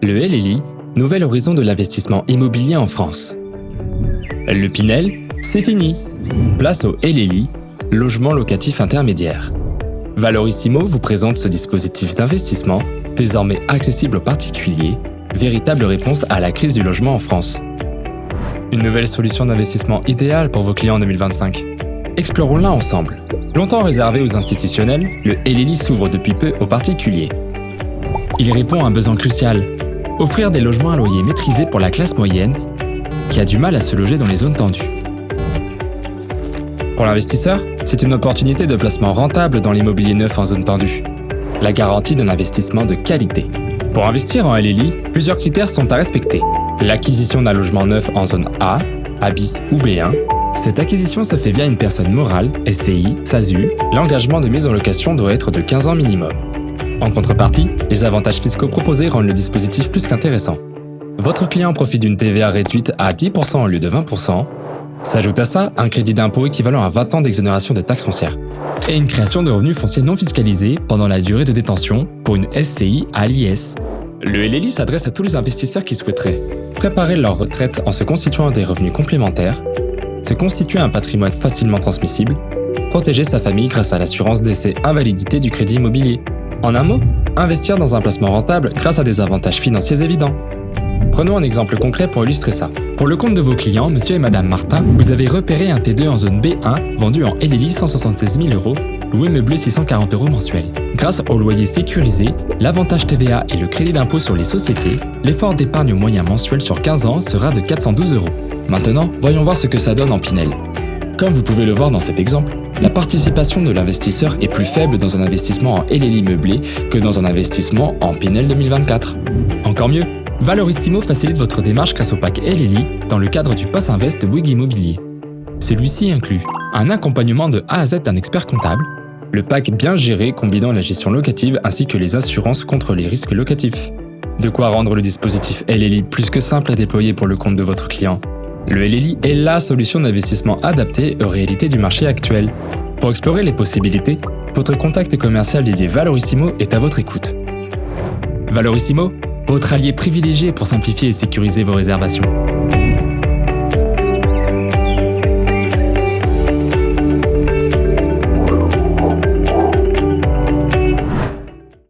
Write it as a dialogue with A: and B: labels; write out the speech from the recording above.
A: Le LLI, nouvel horizon de l'investissement immobilier en France. Le Pinel, c'est fini. Place au LLI, logement locatif intermédiaire. Valorissimo vous présente ce dispositif d'investissement, désormais accessible aux particuliers, véritable réponse à la crise du logement en France. Une nouvelle solution d'investissement idéale pour vos clients en 2025. Explorons-la ensemble. Longtemps réservé aux institutionnels, le LLI s'ouvre depuis peu aux particuliers. Il répond à un besoin crucial, offrir des logements à loyer maîtrisé pour la classe moyenne qui a du mal à se loger dans les zones tendues. Pour l'investisseur, c'est une opportunité de placement rentable dans l'immobilier neuf en zone tendue. La garantie d'un investissement de qualité. Pour investir en LLI, plusieurs critères sont à respecter. L'acquisition d'un logement neuf en zone A, A bis ou B1. Cette acquisition se fait via une personne morale, SCI, SASU. L'engagement de mise en location doit être de 15 ans minimum. En contrepartie, les avantages fiscaux proposés rendent le dispositif plus qu'intéressant. Votre client profite d'une TVA réduite à 10% au lieu de 20%. S'ajoute à ça un crédit d'impôt équivalent à 20 ans d'exonération de taxes foncières. Et une création de revenus fonciers non fiscalisés pendant la durée de détention pour une SCI à l'IS. Le LLI s'adresse à tous les investisseurs qui souhaiteraient préparer leur retraite en se constituant des revenus complémentaires, se constituer un patrimoine facilement transmissible, protéger sa famille grâce à l'assurance décès invalidité du crédit immobilier. En un mot, investir dans un placement rentable grâce à des avantages financiers évidents. Prenons un exemple concret pour illustrer ça. Pour le compte de vos clients, monsieur et madame Martin, vous avez repéré un T2 en zone B1 vendu en LLI 176 000 €, loué meublé 640 € mensuels. Grâce au loyer sécurisé, l'avantage TVA et le crédit d'impôt sur les sociétés, l'effort d'épargne moyen mensuel sur 15 ans sera de 412 €. Maintenant, voyons voir ce que ça donne en Pinel. Comme vous pouvez le voir dans cet exemple, la participation de l'investisseur est plus faible dans un investissement en LLI meublé que dans un investissement en Pinel 2024. Encore mieux, Valorissimo facilite votre démarche grâce au pack LLI dans le cadre du Pass Invest de Bouygues Immobilier. Celui-ci inclut un accompagnement de A à Z d'un expert comptable, le pack bien géré combinant la gestion locative ainsi que les assurances contre les risques locatifs. De quoi rendre le dispositif LLI plus que simple à déployer pour le compte de votre client. Le LLI est la solution d'investissement adaptée aux réalités du marché actuel. Pour explorer les possibilités, votre contact commercial dédié Valorissimo est à votre écoute. Valorissimo, votre allié privilégié pour simplifier et sécuriser vos réservations.